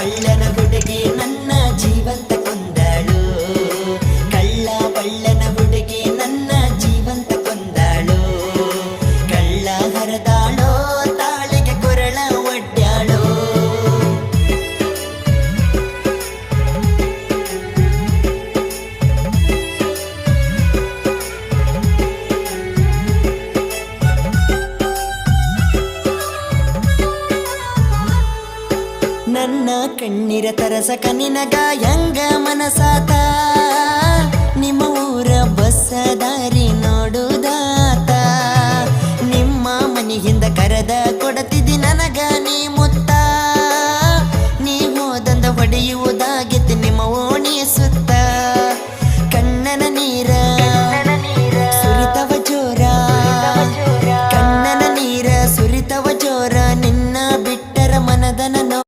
ಬಳ್ಳನ ಹುಡುಗಿ ನನ್ನ ಜೀವಂತ ಕೊಂದಾಳು ಕಳ್ಳ ಬಳ್ಳನ ಹುಡುಗಿ ನನ್ನ ಜೀವಂತ ಕೊಂದಾಳು ಕಳ್ಳ ಹರದಾಳೋ ತಾಳಿಗೆ ಕೊರಳ ಒಡ್ಡ್ಯಾಳೋ ನನ್ನ ಕಣ್ಣೀರ ತರಸಕ ನಿನಗ ಹೆಂಗ ಮನಸಾತ ನಿಮ್ಮ ಊರ ಬಸ್ಸ ದಾರಿ ನೋಡುದಾತ ನಿಮ್ಮ ಮನಿ ಹಿಂದ ಕರೆದ ಕೊಡತಿದ್ದಿ ನನಗ ನೀ ಮುತ್ತ